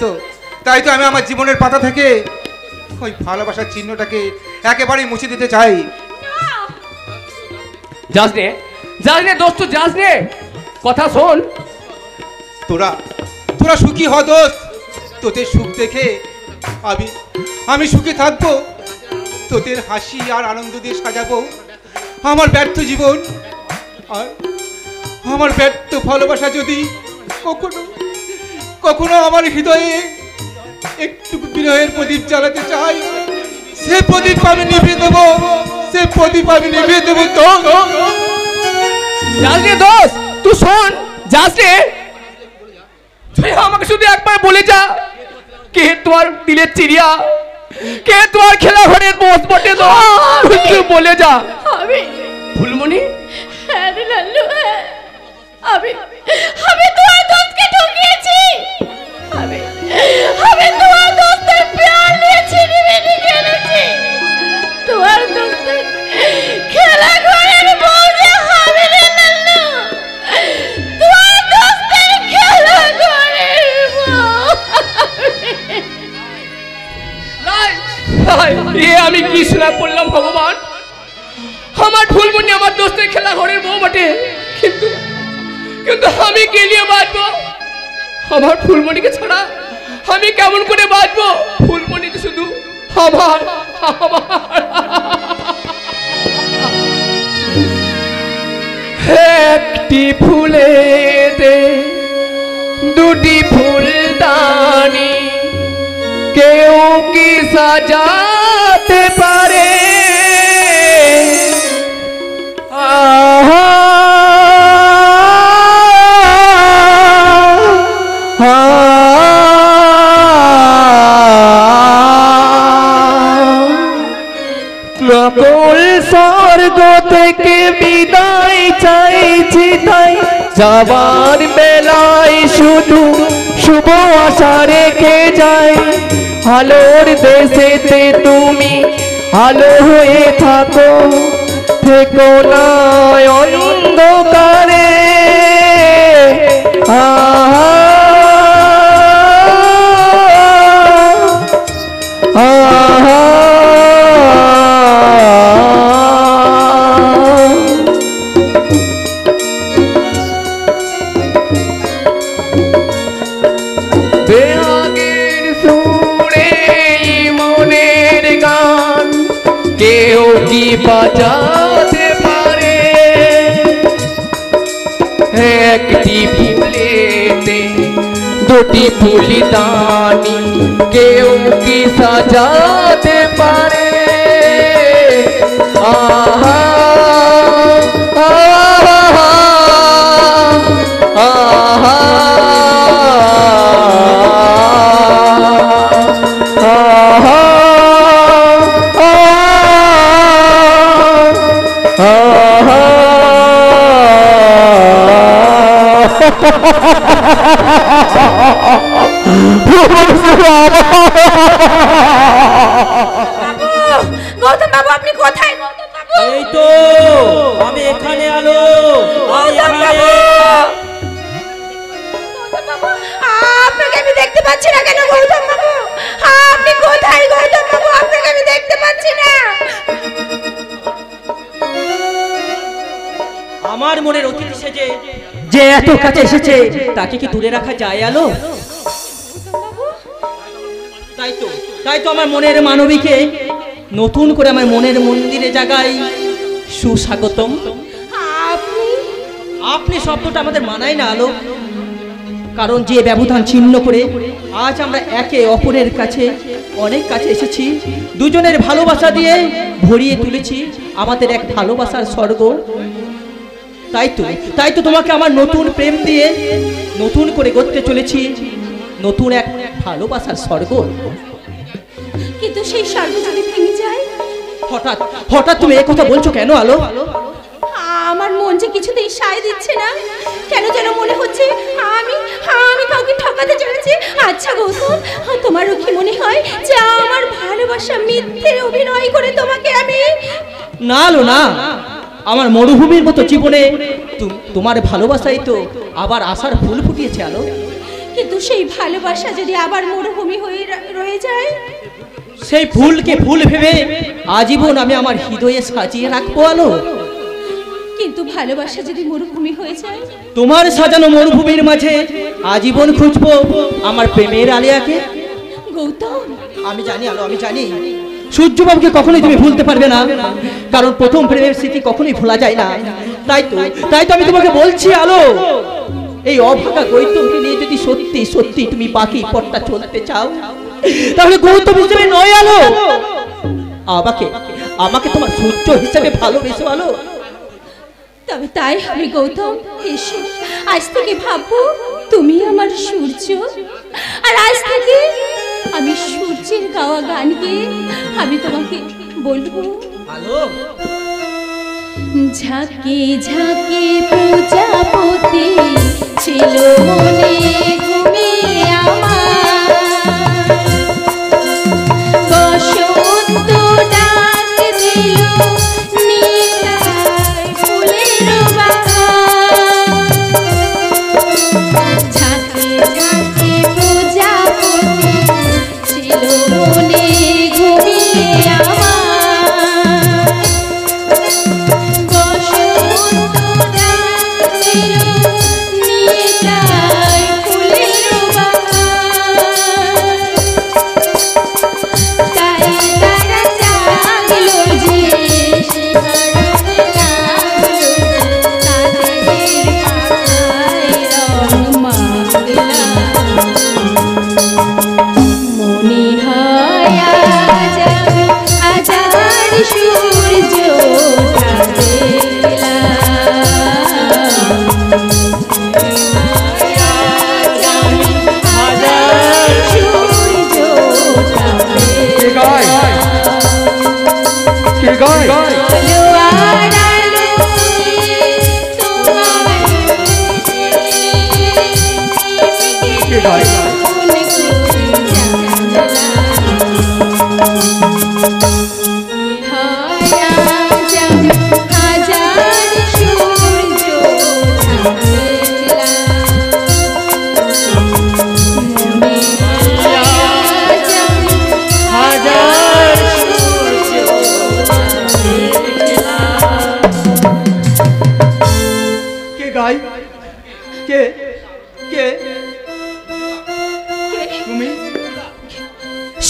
তো আমি আমার জীবনের পাতা থেকে ওই ভালোবাসার চিহ্নটাকে একেবারেই মুছে দিতে চাই। যাস নে দোস্ত, যাস নে, কথা শোন। তোরা সুখী হ দোস্ত। তোদের সুখ দেখে আমি সুখী থাকবো। তোদের হাসি আর আনন্দ দিয়ে সাজাবো আমার ব্যর্থ জীবন। আর আমার ব্যর্থ ভালোবাসা যদি কখনো আমার হৃদয়ে একটু বিরহের প্রদীপ জ্বালাতে চাই, সে প্রদীপ আমি নিভিয়ে দেবো। তো যাস নে দোস্ত, তুই শোন, যাস নে। তুই আমাকে শুধু একবার বলে যা, কে তোমার দিলের চিড়িয়া, কে তোমার খেলা ঘরের বস বটে। তো তুই বলে যা। আমি ফুলমণি, হ্যাঁ রে লাল্লু, হ্যাঁ, আমি তোমার দোস্তকে ঠকিয়েছি। আমি তোমার দোস্তের প্যার নিয়ে ছিনিমিনি খেলেছি। তোমার দোস্তের খেলা ঘরের বউ যে আমি রে লাল্লু, তোমার দোস্তের খেলা ঘরের বউ। আমি কি শোনা করলাম ভগবান। আমার ফুলমণি আমার দোস্তের খেলা ঘরের বউ বটে, কিন্তু আমি কে নিয়ে বাঁচবো? আমার ফুলমণিকে ছাড়া আমি কেমন করে বাঁচবো? ফুলমণি তো শুধু আমার। একটি ফুলেতে দুটি ফুলদানি, কেউ কি সাজাতে পারে? সকল স্বর্গ থেকে বিদায় চাইছি, তাই যাবার বেলায় শুধু শুভ আশা রেখে যাই। আলোর দেশেতে তুমি আলো হয়ে থাকো, থেকো না অন্ধকারে। বেয়াগের সুরে মনের গান কেউ কি বাজাতে পারে? একটি ফুলেতে দুটি ফুলদানি, কেউ কি সাজাতে পারে? আহা আহা আহা গৌতম বাবু, আপনি কোথায়? গৌতম বাবু, এই তো আমি এখানে আলো। গৌতম বাবু, আপনাকে আমি দেখতে পাচ্ছি না কেন? গৌতম বাবু, আপনি কোথায়? গৌতম বাবু, আপনাকে আমি দেখতে পাচ্ছি না। আমার মনের অতিথি সেজে যে এত কাছে এসেছে তাকে কি দূরে রাখা যায় আলো? তাই তো আমার মনের মানবীকে নতুন করে আমার মনের মন্দিরে জাগাই সুস্বাগতম। আপনি শব্দটা আমাদের মানায় না আলো, কারণ যে ব্যবধান ছিন্ন করে আজ আমরা একে অপরের কাছে অনেক কাছে এসেছি, দুজনের ভালোবাসা দিয়ে ভরিয়ে তুলেছি আমাদের এক ভালোবাসার স্বর্গ। তাই তো তোমাকে আমার নতুন প্রেম দিয়ে নতুন করে গড়তে চলেছি নতুন এক ভালোবাসার স্বর্গ। কিন্তু সেই স্বর্গ যদি ভেঙে যায়? হঠাৎ তুমি এই কথা বলছো কেন আলো? আমার মন যে কিছুতেই সায় দিচ্ছে না, কেন যেন মনে হচ্ছে আমি কাউকে ঠকাতে চলেছি। আচ্ছা গৌতম, তোমারও কি মনে হয় যে আমার ভালোবাসা মিথ্যে অভিনয় করে তোমাকে আমি? না আলো না, আমার মরুভূমির মতো জীবনে তোমার ভালোবাসাই তো আবার আশার ফুল ফুটিয়েছে আলো। কিন্তু সেই ভালোবাসা যদি আবার মরুভূমি হয়ে রয়ে যায়? সেই ফুলকে ফুল ভেবে আজীবন আমি আমার হৃদয়ে সাজিয়ে রাখবো আলো। কিন্তু ভালোবাসা যদি মরুভূমি হয়ে যায়? তোমার সাজানো মরুভূমির মাঝে আজীবন খুঁজবো আমার প্রেমের আলিয়াকে। গৌতম, আমি জানি আলো, আমি জানি সূর্যবাবুকে কখনোই তুমি ভুলতে পারবে না, কারণ প্রথম প্রেমের স্মৃতি কখনোই ভোলা যায় না। তাই তো আমি তোমাকে বলছি আলো, এই অভাগা গৌতমকে নিয়ে যদি সত্যি সত্যি তুমি বাকি পথটা চলতে চাও, তাহলে গৌতম হিসেবে নয় আলো, আমাকে তোমার সূর্য হিসেবে ভালোবেসো আলো। তবে তাই হবে গৌতম। এসো, আজ থেকে ভাববো তুমি আমার সূর্য, আর আজ থেকে আমি সূর্যের গাওয়া গান গেয়ে আমি তোমাকে বলবো আলো। ঝাঁকে ঝাঁকে প্রজাপতি ছিল মনে ঘুমিয়ে আমার, বসন্ত ডাক দিল নীলায় ফুলের বাগান। ঝাঁকে ঝাঁকে প্রজাপতি ছিল মনে ঘুমিয়ে আমার, বসন্ত ডাক দিল নীলায় ফুলের বাগান। তাই তারা জাগলো যে শিহরণে লাগলো, তাদের পাতায় রং মাখলাম। মনে হয় আজ আমি হাজার সূর্য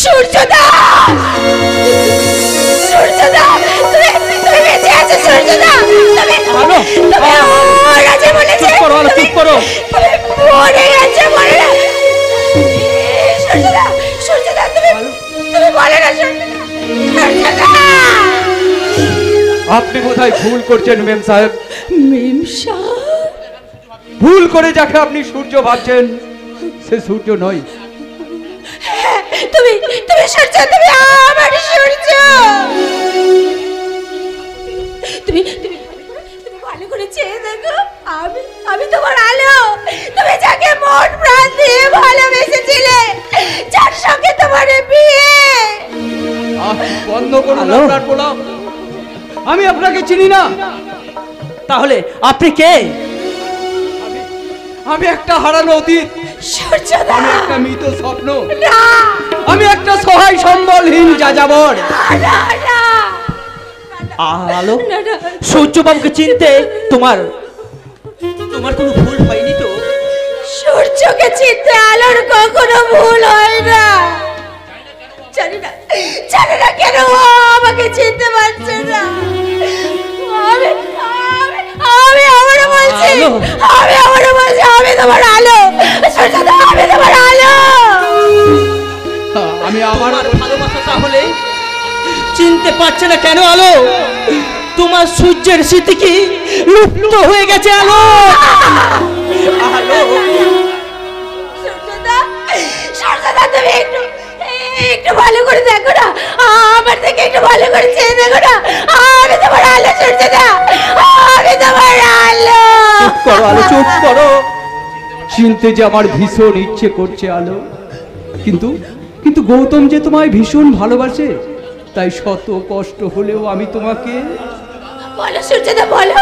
সূর্যদা, সূর্যদা, তুমি বেঁচে আছো সূর্যদা? ওরা যে বলেছে চুপ করো, মরে গেছে, মরে না। সূর্যদা, সূর্যদা, তুমি বলে না সূর্যদা। আপনি বোধহয় ভুল করছেন মেম সাহেব। মেম সাহেব? ভুল করে যাকে আপনি সূর্য ভাবছেন সে সূর্য নয়। তুমি সূর্য, তুমি আমার সূর্য। তুমি ভালো করে চেয়ে দেখো, আমি তোমার আলো। তুমি যাকে মন প্রাণ দিয়ে ভালোবেসেছিলে, যার সঙ্গে তোমার বিয়ে। বন্ধ করুন আপনার প্রলাপ, আমি আপনাকে চিনি না। তাহলে আপনি কে? আমি একটা হারানো অতীত, সূর্যদা। আমি একটা মৃত স্বপ্ন, আমি একটা সহায় সম্বলহীন যাযাবর। আলো না না সূর্যবাবুকে চিনতে তোমার কোনো ভুল হয়নি তো? সূর্যকে চিনতে আলোর কখনো ভুল হয় না। জানি না কেন ও আমাকে চিনতে পারছে না। আমি আবারও বলছি আমি তোমার আলো। সূর্যদা আমি তোমার আলো। আমি আমার ভালোবাসা তাহলে চিনতে পারছে না কেন আলো? তোমার সূর্যের স্মৃতি কি লুপ্ত হয়ে গেছে আলো? সূর্যদা তুমি একটু ভালো করে দেখো না, আমার থেকে একটু ভালো করে চেয়ে দেখো না। আমি তোমার আলো সূর্যদা, আমি তোমার আলো। চুপ করো আলো, চুপ করো। চিনতে যে আমার ভীষণ ইচ্ছে করছে আলো, কিন্তু গৌতম যে তোমায় ভীষণ ভালোবাসে, তাই শত কষ্ট হলেও আমি তোমাকে। বলো সূর্যদা বলো,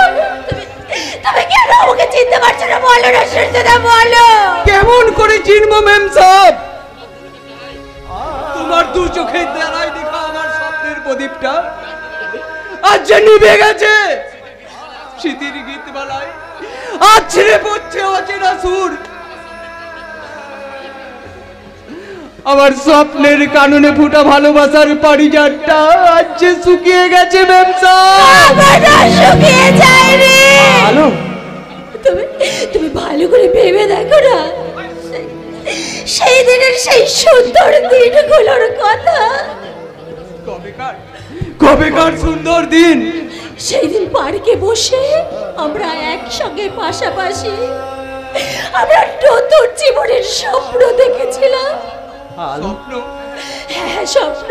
তুমি কেন আমাকে চিনতে পারছো না? বলো না সূর্যদা বলো। কেমন করে চিনবো ম্যাম সাহেব? তোমার দু চোখের দ্বারাই দেখা আমার স্বপ্নের প্রদীপটা আজ যে নিভে গেছে। স্মৃতির গীতমালায় আজ ছিঁড়ে পড়ছে অচেনা সুর। আমার স্বপ্নের কাননে ফুটা ভালোবাসার পারিজাতটা আজ যে শুকিয়ে গেছে ম্যাম সাহেব। শুকিয়ে যায়নি আলো। তুমি ভালো করে ভেবে দেখো না, সেই দিনের সেই সুন্দর দিনগুলোর কথা। কবেকার সুন্দর দিন? সেই দিন পার্কে বসে আমরা একসঙ্গে পাশাপাশি আমরা নতুন জীবনের স্বপ্ন দেখেছিলাম। হ্যাঁ স্বপ্ন,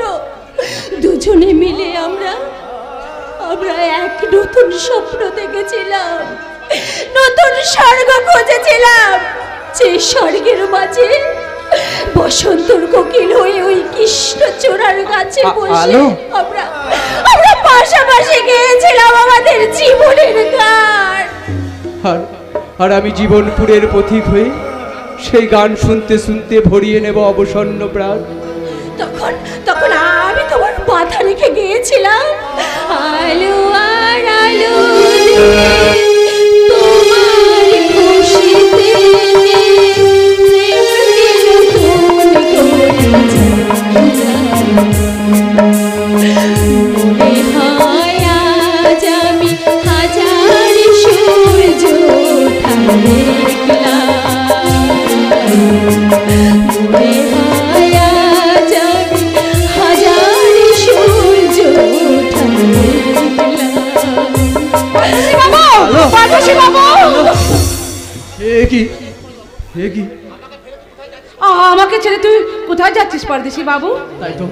দুজনে মিলে আমরা এক নতুন স্বপ্ন দেখেছিলাম, নতুন স্বর্গ খুঁজেছিলাম, যে স্বর্গের মাঝে বসন্তর কোকিল হয়ে ওই কৃষ্ণচূড়ার গাছে বসে আমরা পাশাপাশি গেয়েছিলাম আমাদের জীবনের গান। আর আমি জীবনপুরের পথিক হয়ে সেই গান শুনতে শুনতে ভরিয়ে নেব অবসন্ন প্রাণ। তখন আমি তোমার মাথা রেখে গিয়েছিলাম, আলো আর আলো তোমার খুশিতে আমি হাজার সূর্য আমাকে ছেড়ে তুই কোথায় যাচ্ছিস পরদেশি বাবু? তাই তো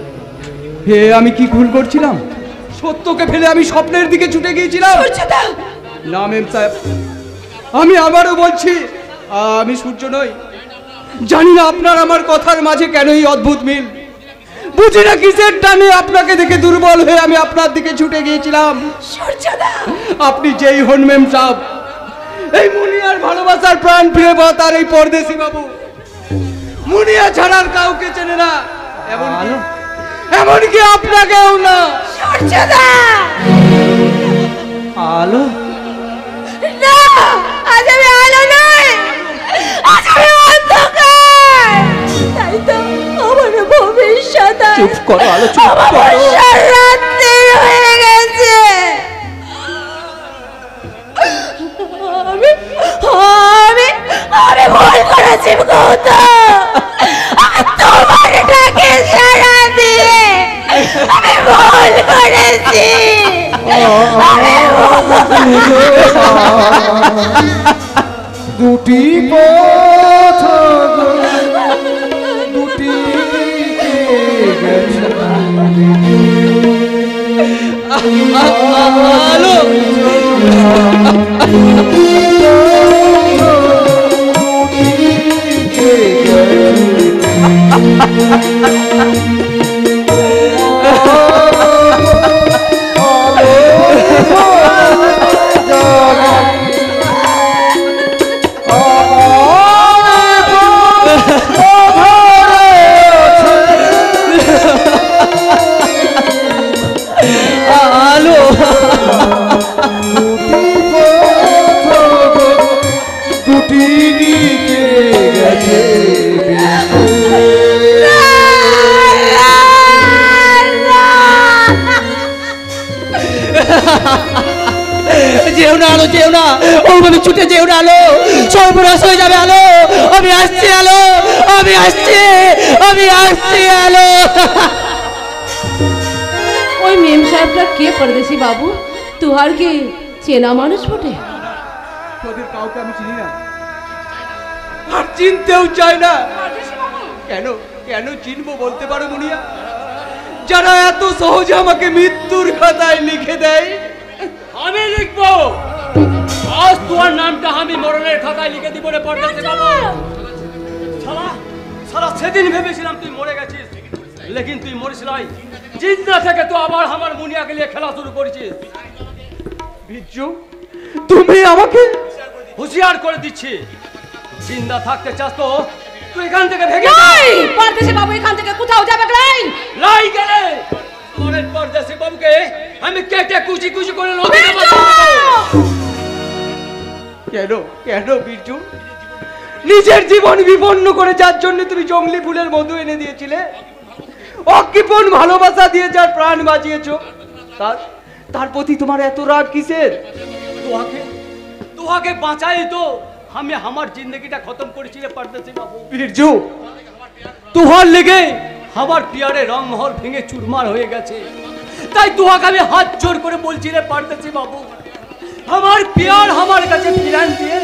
আমি কি ভুল করছিলাম? সত্যকে ফেলে আমি স্বপ্নের দিকে ছুটে গিয়েছিলাম। না মেম সাহেব, আমি আবারও বলছি আমি সূর্য নই। জানি না আপনার আমার কথার মাঝে কেন এই অদ্ভুত মিল। বুঝি না কিসের টানে আপনাকে দেখে দুর্বল হয়ে আমি আপনার দিকে ছুটে গিয়েছিলাম। আপনি যেই হন মেম সাহেব, এই মুনিয়ার ভালোবাসার প্রাণ ফিরে পাওয়া তার এই পরদেশি বাবু মুনিয়া ছাড়ার কাউকে চেনে না, এমনকি আপনাকেও না। আলো না, আজ আমি আলো নই, আজ আমি অন্ধকার। তাই তো আমার ভবিষ্যৎ চুপ করো আলো, চুপ করো। রাত্রি হয়ে গেছে। আমি ভুল করেছি গৌতম, আমি তোমার ডাকে সাড়া দিয়ে আমি ভুল করেছি। দুটি পথ দুটি আলো আলো যেও না আলো, যেও না, ওভাবে ছুটে যেও না আলো, সর্বনাশ হয়ে যাবে আলো। আমি আসছি আলো, আমি আসছি, আমি আসছি আলো। ওই মেম সাহেবটা কে পরদেশি বাবু? তুহার কি চেনা মানুষ বটে? তোদের কাউকে আমি চিনি না, আর চিনতেও চাই না। কেন কেন চিনবো বলতে পারো মুনিয়া? যারা এত সহজে আমাকে মৃত্যুর খাতায় লিখে দেয়। আমি লিখবো, আজ তোমার নামটা আমি মরণের খাতায় লিখে দিব রে পরদেশি বাবু। সারা সারা সেদিন ভেবেছিলাম তুই মরে গেছিস, লেকিন তুই মরিস নাই। জিন্দা থেকে তো আবার আমার মুনিয়াকে নিয়ে খেলা শুরু করেছিস। বিজ্জু, তুমি আমাকে হুঁশিয়ার করে দিচ্ছি, জিন্দা থাকতে চাস তো তুই এখান থেকে ভেগে নাই, পরদেশি বাবু এখান থেকে কোথাও যাবে নাই। লাই গেলে তোমার পরদেশি বাবুকে আমি কেটে কুচি কুচি করে নদীতে ভাসিয়ে দেব। কেন কেন বিজ্জু? নিজের জীবন বিপন্ন করে যার জন্য তুমি জঙ্গলি ফুলের মধু এনে দিয়েছিলে, অকৃপণ ভালোবাসা দিয়ে যার প্রাণ বাঁচিয়েছো, তার প্রতি তোমার এত রাগ কিসের? তোহাকে বাঁচাই তো আমি আমার জিন্দগিটা খতম করেছি রে পরদেশি বাবু। বিরজু, তোহার লেগে আমার পিয়ারে রংমহল ভেঙে চুরমার হয়ে গেছে, তাই তোহাকে আমি হাত জোর করে বলছি রে পরদেশি বাবু, আমার পিয়ার আমার কাছে ফিরান দিয়ে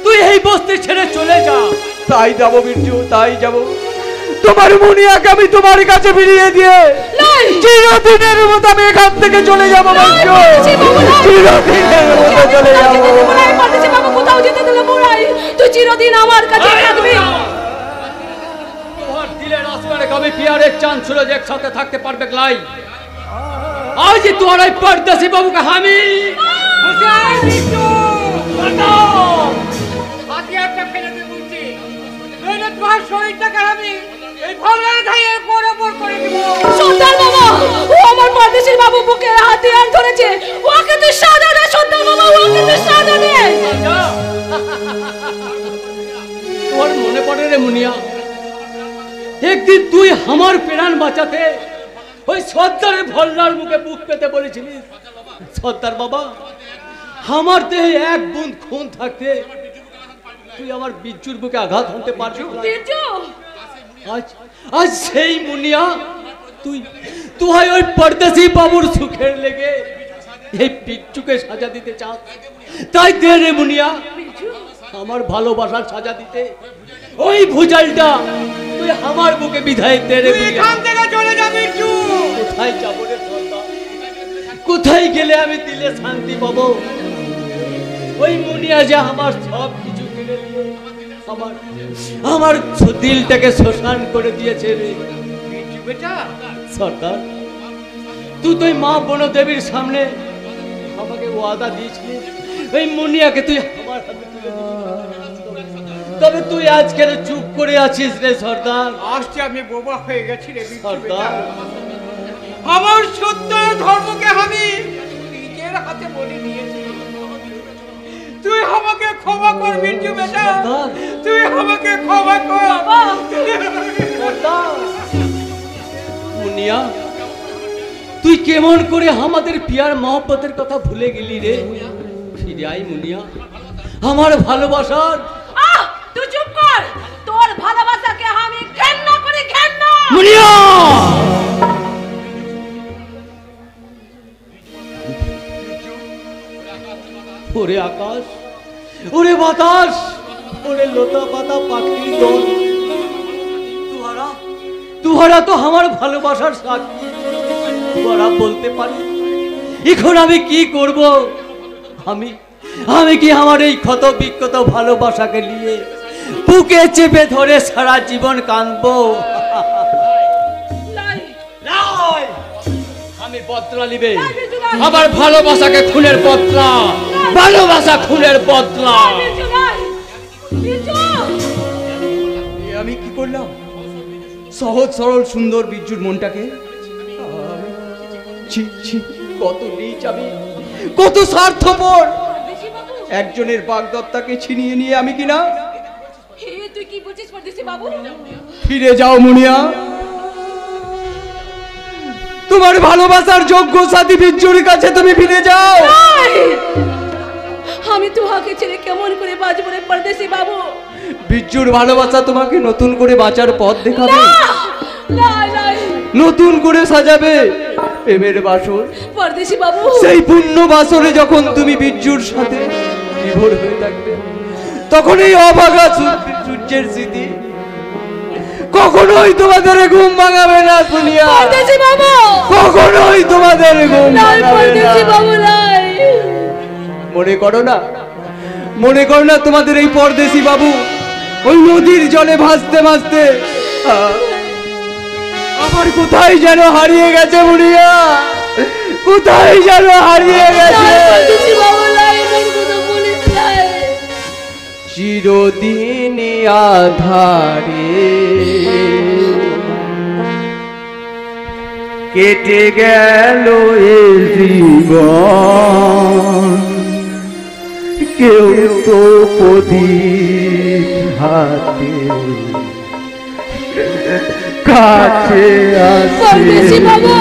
তুই এই বস্তি ছেড়ে চলে যা। তাই যাবো বিরজু, তাই যাবো। তোমার মুনিয়াকে আমি তোমার কাছে ফিরিয়ে দিয়ে চিরদিনের মতো আমি এখান থেকে চলে যাবো বিরজু, চিরদিনের মতো চলে যাবো। পরদেশি বাবু কোথাও যেতে দিলে মোরাই, তুই চিরদিন আমার কাছে থাকবি। তোহার দিলের আসমানে কবে পিয়ারের চাঁদ সূরজ একসাথে থাকতে পারবে লাই? আজ তোর এই পরদেশি বাবুকে আমি হাতিয়ারটা ফেলে দিয়ে বলছি, নইলে তোমার শরীরটাকে আমি এই ভোলার ঘায়ে বরাবর করে দিব। সর্দার বাবা, ও আমার পরদেশি বাবু বুকে হাতিয়ার ধরেছে, ওকে তুই সাজা দে সর্দার বাবা, ওকে তুই সাজা দে। তোর মনে পড়ে রে মুনিয়া, একদিন তুই আমার প্রাণ বাঁচাতে ওই সর্দারের ভল্লার মুখে বুক পেতে বলেছিলিস, সর্দার বাবা আমার দেহে এক বুঁদ খুন থাকতে তুই আমার বিজ্জুর বুকে আঘাত হানতে পারবি? আজ আজ সেই মুনিয়া তুই ওই পরদেশি বাবুর সুখের লেগে এই বিজ্জুকে সাজা দিতে চাস, তাই দে রে মুনিয়া আমার ভালোবাসার সাজা দিতে ওই ভুজালটা তুই আমার বুকে বিধায় দে রে মুনিয়া। এখান থেকে চলে যা বিজ্জু। কোথায় যাবো রে সর্দার? কোথায় গেলে আমি দিলে শান্তি পাবো? ওই মুনিয়া যে আমার সব কিছু কেড়ে নিয়ে আমার দিলটাকে শ্মশান করে দিয়েছে রে বিজ্জু বেটা। সর্দার, তুই তো মা বনদেবীর সামনে আমাকে ওয়াদা দিয়েছিলি ওই মুনিয়াকে তুই আমার হাতে তুলে দিবি, তবে তুই আজকে চুপ করে আছিস রে সর্দার। আজকে আমি বোবা হয়ে গেছি রে বিজ্জু বেটা। সর্দার, আমার সত্য ধর্মকে আমি নিজের হাতে বলে দিয়েছি, তুই আমাকে ক্ষমা কর বিজ্জু বেটা, তুই আমাকে ক্ষমা কর। মুনিয়া, তুই কেমন করে আমাদের পিয়ার মহব্বতের কথা ভুলে গেলি রে? ফিরে আই মুনিয়া, আমার ভালোবাসার। তুই চুপ কর, তোর ভালোবাসাকে আমি ঘেন্না করি, ঘেন্না। মুনিয়া, ওরে আকাশ, ওরে বাতাস, ওরে লতা পাতা পাখির দল, তুহারা তো আমার ভালোবাসার সাক্ষী। তুহারা বলতে পারি এখন আমি কি করব? আমি কি আমার এই ক্ষত বিক্ষত ভালোবাসাকে নিয়ে বুকে চেপে ধরে সারা জীবন কাঁদবো? আমি বদলা নিবে আমার ভালোবাসাকে, খুনের বদলা, ভালোবাসা খুনের বদলা। আমি কি করলাম? সহজ সরল সুন্দর বিজ্জুর মনটাকে কত নীচ আমি, কত স্বার্থপর! একজনের বাগদত্তাকে ছিনিয়ে নিয়ে আমি কিনা। তুই কি বলছিস পরদেশি বাবু? ফিরে যাও মুনিয়া, তোমার ভালোবাসার যোগ্য সাথী বিজ্জুর কাছে তুমি ফিরে যাও। তোমাকে ছেড়ে কেমন করে বাঁচবো রে পরদেশি বাবু? বিজ্জুর ভালোবাসা তোমাকে নতুন করে বাঁচার পথ দেখাবে, না না নতুন করে সাজাবে প্রেমের বাসর। পরদেশি বাবু, সেই পূর্ণ বাসরে যখন তুমি বিজ্জুর সাথে বিভোর হয়ে থাকবে, তখন এই অভাগা সূর্যের স্মৃতি কখনোই তোমাদের ঘুম ভাঙাবে না দুনিয়া। পরদেশি বাবু, কখনোই তোমাদের ঘুম নাই ভাঙাবে পরদেশি না। বাবু নাই। মনে করো না, মনে করো না তোমাদের এই পরদেশি বাবু ওই নদীর জলে ভাসতে ভাসতে আমার কোথায় যেন হারিয়ে গেছে বুড়িয়া, কোথায় যেন হারিয়ে গেছে। পরদেশি বাবু নাই, এমন কথা বলিস না। চিরদিন আধারে কেটে গেল এ জীবন, কেউ তো প্রদীপ হাতে কাছে আসে। পরদেশি বাবু,